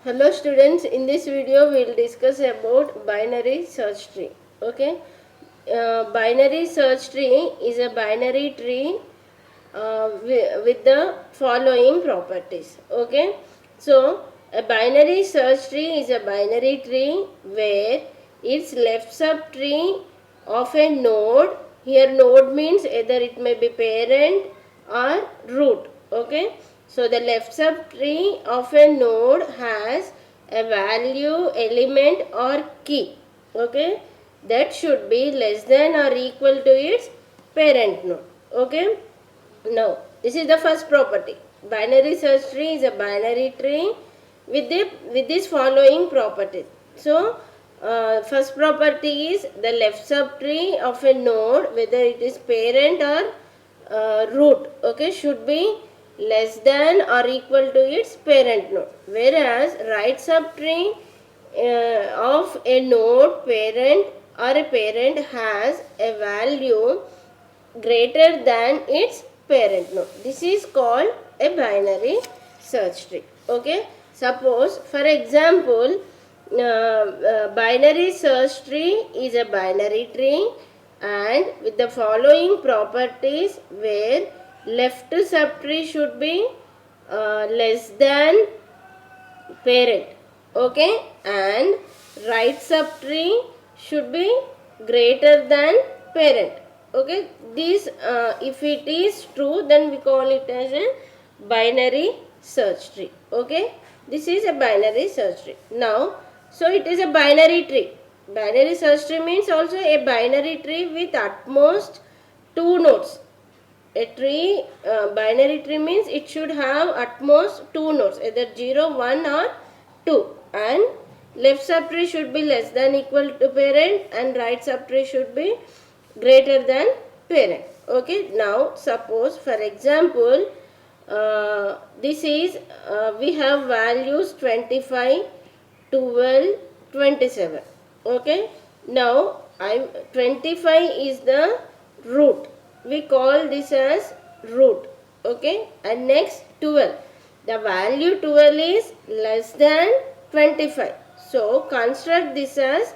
Hello students, in this video we will discuss about binary search tree. Okay, binary search tree is a binary tree with the following properties. Okay, so a binary search tree is a binary tree where its left subtree of a node, here node means either it may be parent or root. Okay, so the left subtree of a node has a value, element or key. Okay, that should be less than or equal to its parent node. Okay, now this is the first property. Binary search tree is a binary tree with this following properties. So first property is the left subtree of a node, whether it is parent or root, okay, should be less than or equal to its parent node, whereas right subtree of a node parent or a parent has a value greater than its parent node. This is called a binary search tree. Okay, suppose for example binary search tree is a binary tree and with the following properties where left subtree should be less than parent, okay, and right subtree should be greater than parent. Okay, this if it is true, then we call it as a binary search tree. Okay, this is a binary search tree. Now, so it is a binary tree. Binary search tree means also a binary tree with at most two nodes. A tree, binary tree means it should have at most two nodes, either 0, 1 or 2, and left subtree should be less than equal to parent and right subtree should be greater than parent. Okay, now suppose for example this is we have values 25, 12, 27. Okay, now 25 is the root, we call this as root. Okay, and next 12, the value 12 is less than 25, so construct this as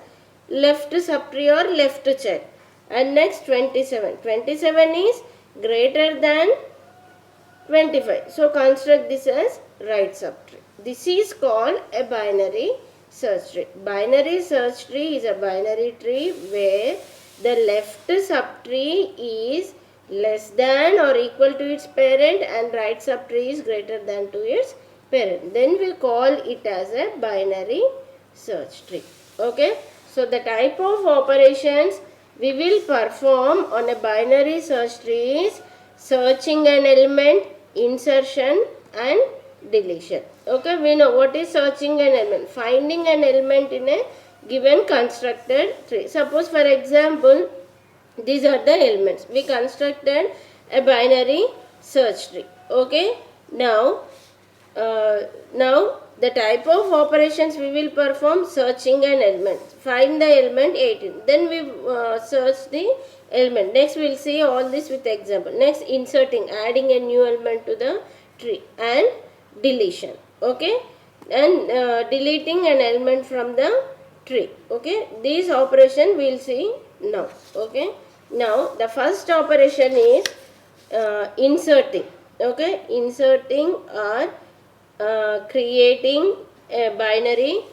left subtree or left child. And next 27, 27 is greater than 25, so construct this as right subtree. This is called a binary search tree. Binary search tree is a binary tree where the left subtree is less than or equal to its parent and right subtree is greater than to its parent. Then we call it as a binary search tree. Okay, so the type of operations we will perform on a binary search tree is searching an element, insertion and deletion. Okay, we know what is searching an element. Finding an element in a given constructed tree. Suppose for example, these are the elements. We constructed a binary search tree. Okay, now the type of operations we will perform: searching an element, find the element 18, then we search the element. Next we will see all this with example. Next, inserting, adding a new element to the tree, and deletion. Okay, and deleting an element from the tree. Okay, these operation we will see now. Okay, now the first operation is inserting. Okay, inserting or creating a binary.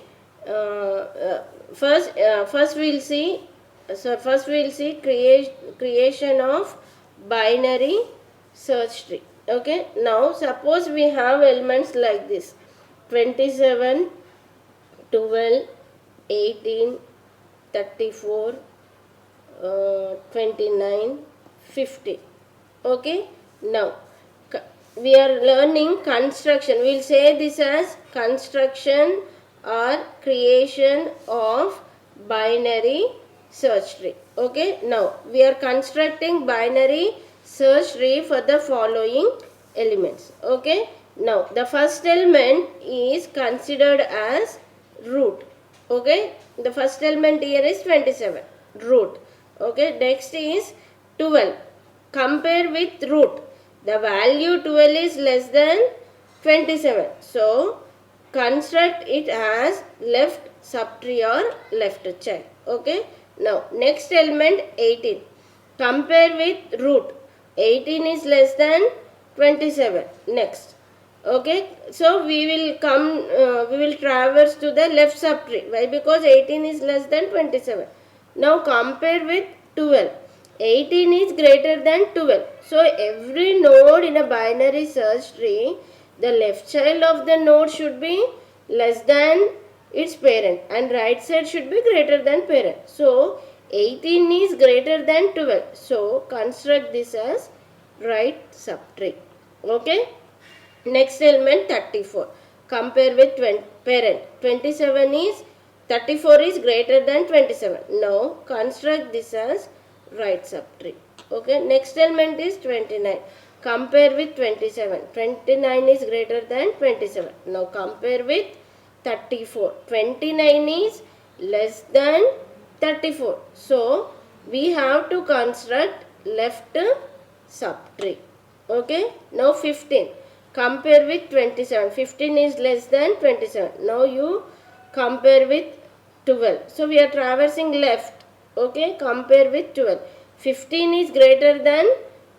First we'll see. So first we'll see creation of binary search tree. Okay. Now suppose we have elements like this: 27, 12, 18, 34, 29, 50. Okay. Now we are learning construction. We will say this as construction or creation of binary search tree. Okay, now we are constructing binary search tree for the following elements. Okay, now the first element is considered as root. Okay, the first element here is 27, root. Okay, next is 12, compare with root. The value 12 is less than 27. So, construct it as left subtree or left child. Okay, now next element 18, compare with root. 18 is less than 27. Next, okay, so we will traverse to the left subtree. Why? Because 18 is less than 27. Now compare with 12. 18 is greater than 12. So every node in a binary search tree, the left child of the node should be less than its parent and right side should be greater than parent. So 18 is greater than 12. So construct this as right subtree. Okay. Next element 34. Compare with parent. 27 is 34 is greater than 27. Now construct this as right subtree. Okay. Next element is 29. Compare with 27. 29 is greater than 27. Now compare with 34. 29 is less than 34. So we have to construct left subtree. Okay. Now 15. Compare with 27. 15 is less than 27. Now you compare with 12. So we are traversing left. Okay. Compare with 12. 15 is greater than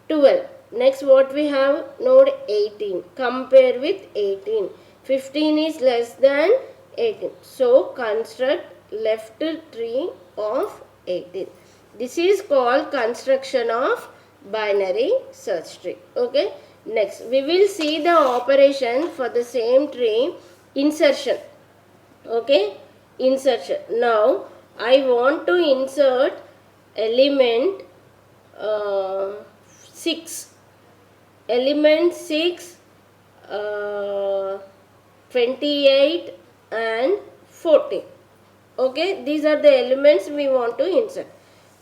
12. Next what we have? Node 18. Compare with 18. 15 is less than 18. So construct left tree of 18. This is called construction of binary search tree. Okay. Next, we will see the operation for the same tree, insertion. Okay, insertion. Now, I want to insert element 6. Element 6, 28 and 14. Okay, these are the elements we want to insert.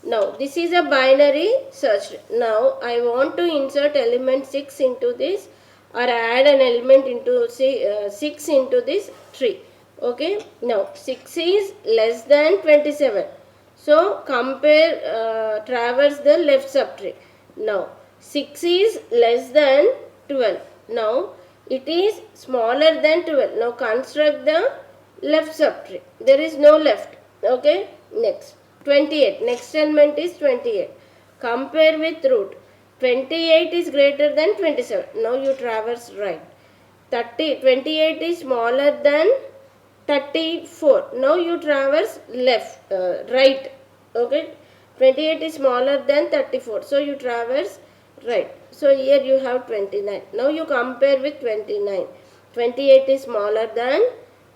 Now, this is a binary search. Now, I want to insert element 6 into this or add an element into 6 into this tree. Okay. Now, 6 is less than 27. So, traverse the left subtree. Now, 6 is less than 12. Now, it is smaller than 12. Now, construct the left subtree. There is no left. Okay. Next. 28. Next element is 28. Compare with root. 28 is greater than 27. Now you traverse right. 28 is smaller than 34. Now you traverse left, right. Okay. 28 is smaller than 34. So you traverse right. So here you have 29. Now you compare with 29. 28 is smaller than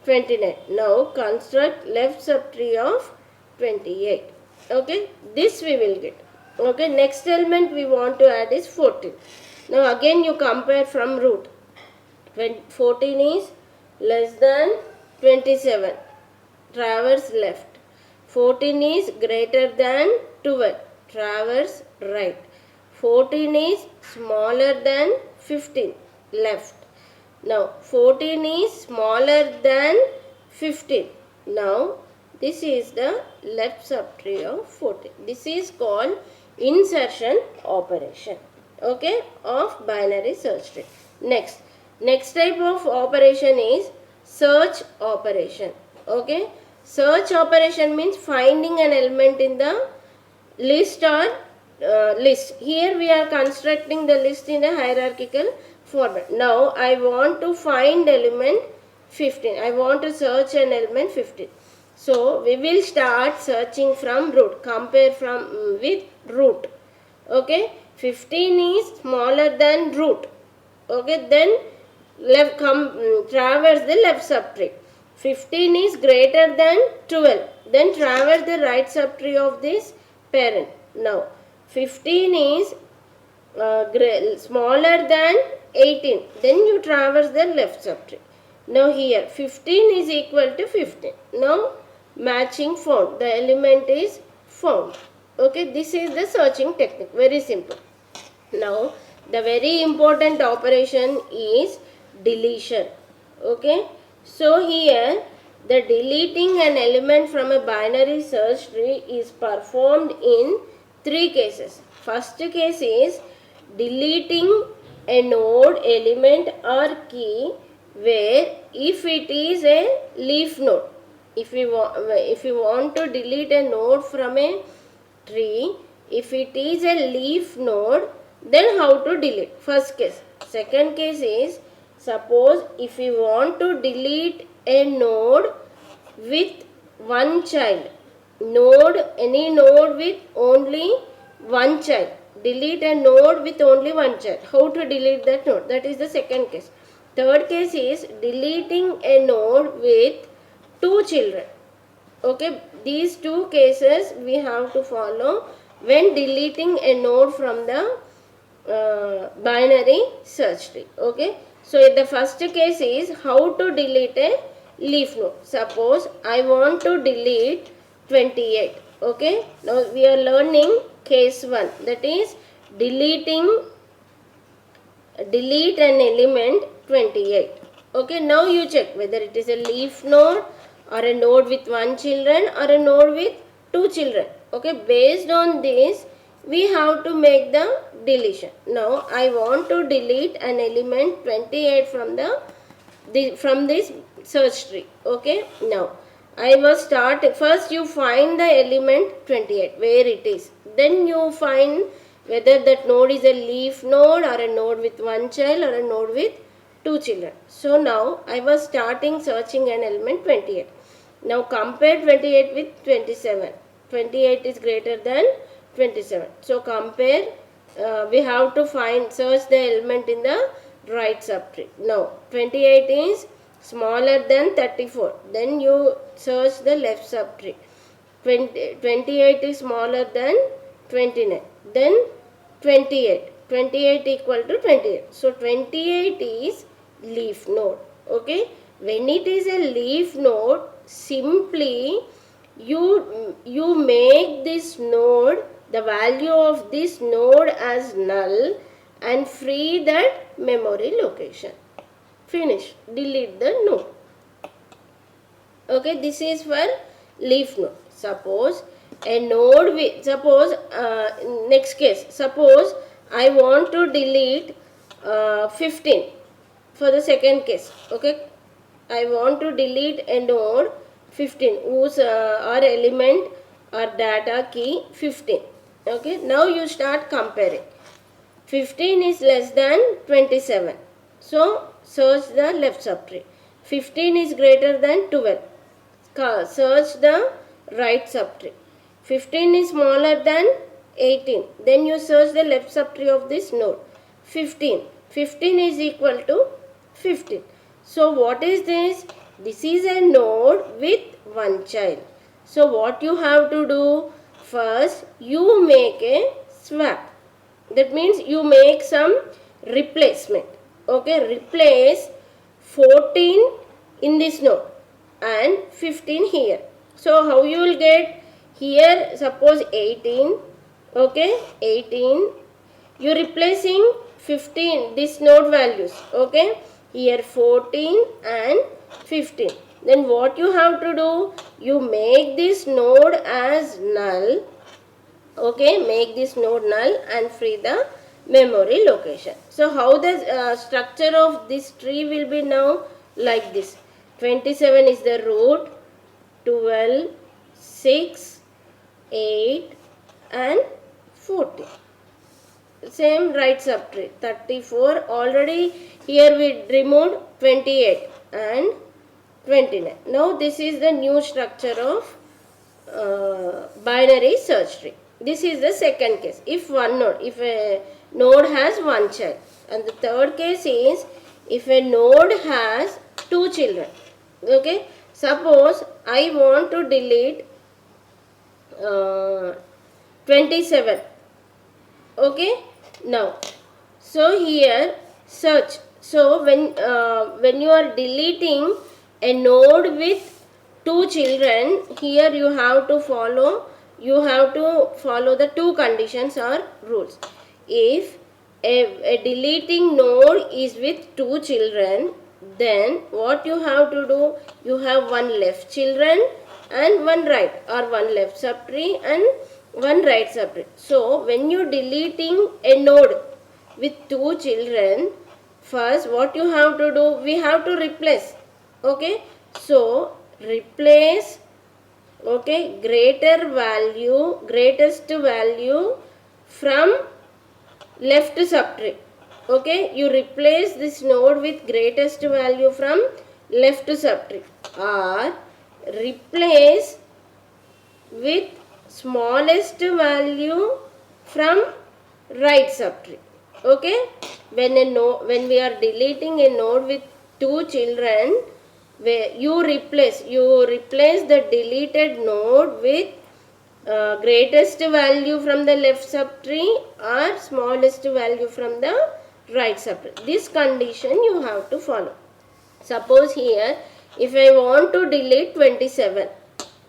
29. Now construct left subtree of 28. Okay, this we will get. Okay, next element we want to add is 14. Now again you compare from root. 14 is less than 27. Traverse left. 14 is greater than 12. Traverse right. 14 is smaller than 15. Left. Now 14 is smaller than 15. Now this is the left subtree of 14. This is called insertion operation. Okay, of binary search tree. Next type of operation is search operation. Okay, search operation means finding an element in the list or list. Here we are constructing the list in a hierarchical format. Now I want to find element 15. I want to search an element 15. So we will start searching from root. Compare with root. Okay, 15 is smaller than root. Okay, then traverse the left subtree. 15 is greater than 12. Then traverse the right subtree of this parent. Now 15 is smaller than 18. Then you traverse the left subtree. Now here 15 is equal to 15. Now matching found. The element is found. Okay, this is the searching technique. Very simple. Now the very important operation is deletion. Okay, so here the deleting an element from a binary search tree is performed in 3 cases. First case is deleting a node, element or key where if it is a leaf node, if we want to delete a node from a tree, if it is a leaf node, then how to delete? First case. Second case is, suppose if we want to delete a node with one child, any node with only one child, delete a node with only one child. How to delete that node? That is the second case. Third case is deleting a node with two children. Okay, these two cases we have to follow when deleting a node from the binary search tree. Okay, so the first case is how to delete a leaf node. Suppose I want to delete 28. Okay, now we are learning case 1, that is delete an element 28. Okay, now you check whether it is a leaf node or a node with one children or a node with two children. Okay, based on this we have to make the deletion. Now I want to delete an element 28 from this search tree. Okay, now I was starting. First you find the element 28 where it is. Then you find whether that node is a leaf node or a node with one child or a node with two children. So now I was starting searching an element 28. Now compare 28 with 27. 28 is greater than 27. So compare, we have to search the element in the right subtree. Now 28 is smaller than 34. Then you search the left subtree. 28 is smaller than 29. Then 28. 28 equal to 28. So 28 is leaf node. Okay. When it is a leaf node, simply you make this node, the value of this node as null and free that memory location. Finish. Delete the node. Okay, this is for leaf node. Suppose a node with, next case, suppose I want to delete 15 for the second case. Okay, I want to delete a node 15 whose or element or data key 15. Okay, now you start comparing. 15 is less than 27. So search the left subtree. 15 is greater than 12. Search the right subtree. 15 is smaller than 18. Then you search the left subtree of this node. 15. 15 is equal to 15. So what is this? This is a node with one child. So what you have to do? First you make a swap. That means you make some replacement. Okay, replace 14 in this node and 15 here. So how you will get? Here suppose 18. Okay, 18. You replacing 15 this node values. Okay, here 14 and 15. Then what you have to do? You make this node as null. Okay, make this node null and free the memory location. So how the structure of this tree will be now? Like this. 27 is the root, 12, 6, 8 and 14. Same right subtree. 34. Already here we removed 28 and 29. Now this is the new structure of binary search tree. This is the second case. If a node has one child. And the third case is if a node has two children. Okay. Suppose I want to delete 27. Okay. Now, so here search. So when you are deleting a node with two children, here you have to follow the two conditions or rules. If a deleting node is with two children, then what you have to do? You have one left children and one right, or one left subtree and one right subtree. So when you deleting a node with two children, first what you have to do, we have to replace. Okay, so replace, okay, greatest value from left subtree. Okay, you replace this node with greatest value from left subtree, or replace with smallest value from right subtree. Okay, when we are deleting a node with two children, where you replace the deleted node with greatest value from the left subtree or smallest value from the right subtree. This condition you have to follow. Suppose here, if I want to delete 27,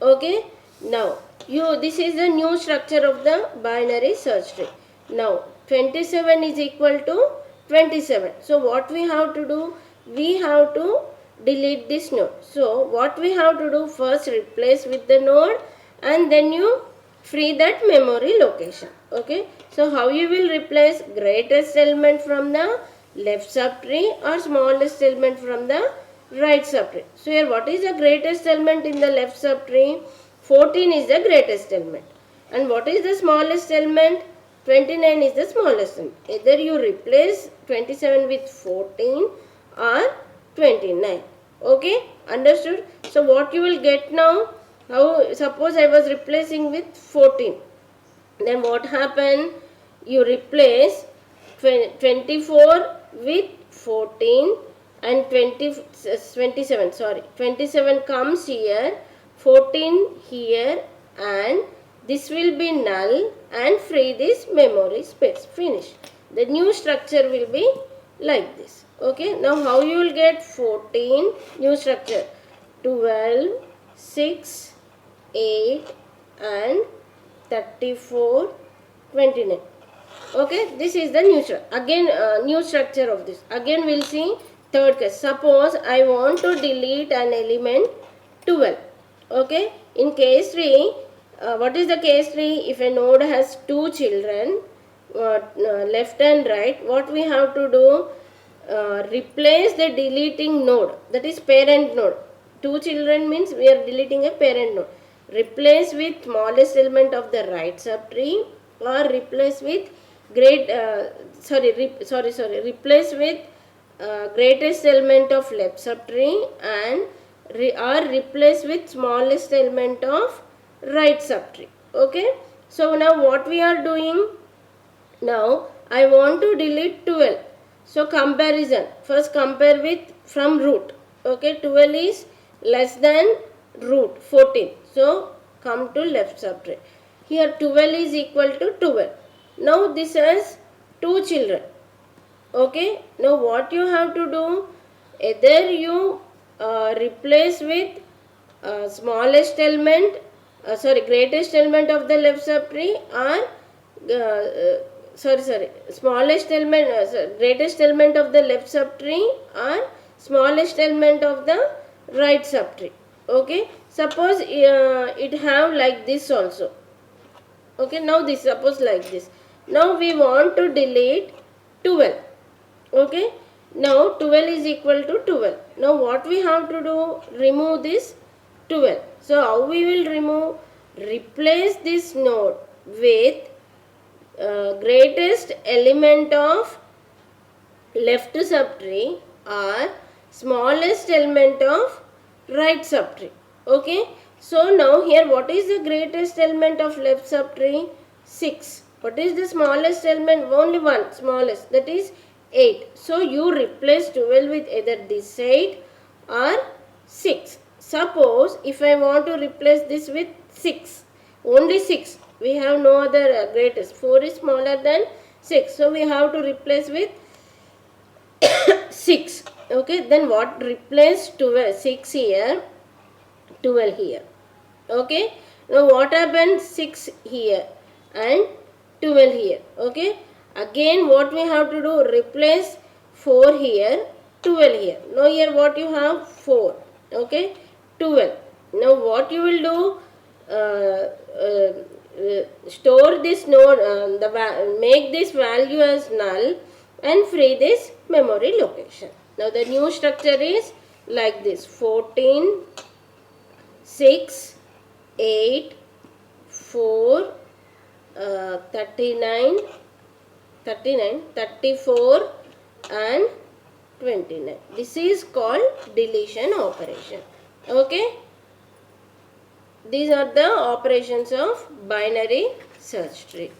okay, now this is the new structure of the binary search tree. Now 27 is equal to 27. So what we have to do, we have to delete this node. So what we have to do, first replace with the node and then you free that memory location. Okay, so how you will replace? Greatest element from the left subtree or smallest element from the right subtree. So here what is the greatest element in the left subtree? 14 is the greatest element. And what is the smallest element? 29 is the smallest element. Either you replace 27 with 14 or 29. Okay, understood? So what you will get now? How, suppose I was replacing with 14. Then what happened? You replace 24 with 14 and 27, sorry, 27 comes here, 14 here, and this will be null and free this memory space. Finish. The new structure will be like this. Okay, now how you will get 14? New structure, 12, 6, 8 and 34, 29. Okay, this is the new structure. Again, new structure of this. Again, we'll see third case. Suppose I want to delete an element 12. Okay, in case 3, what is the case 3? If a node has two children, left and right, what we have to do? Replace the deleting node, that is parent node. Two children means we are deleting a parent node. Replace with smallest element of the right subtree, or replace with replace with greatest element of left subtree, and or replace with smallest element of right subtree. Okay, so now what we are doing? Now I want to delete 12. So comparison, first compare with from root. Okay, 12 is less than root 14. So come to left subtree. Here 12 is equal to 12. Now this has two children. Okay, now what you have to do? Either you replace with smallest element, greatest element of the left subtree, or smallest element, greatest element of the left subtree, or smallest element of the right subtree. Okay, suppose it have like this also. Okay, now this, suppose like this. Now we want to delete 12. Okay, now 12 is equal to 12. Now what we have to do? Remove this 12. So how we will remove? Replace this node with greatest element of left subtree or smallest element of right subtree. Okay, so now here what is the greatest element of left subtree? 6. What is the smallest element? Only one, smallest, that is 8. So you replace 12 with either this 8 or 6. Suppose if I want to replace this with 6, only 6, we have no other greatest. 4 is smaller than 6, so we have to replace with 6. Okay, then what? Replace 12, 6 here, 12 here. Okay, now what happens? 6 here and 12 here. Okay, again what we have to do? Replace 4 here, 12 here. Now here what you have? 4. Okay, 12. Now what you will do? Store this node, make this value as null, and free this memory location. Now the new structure is like this: 14, 6, 8, 4, 39, 34 and 29. This is called deletion operation. Okay. These are the operations of binary search tree.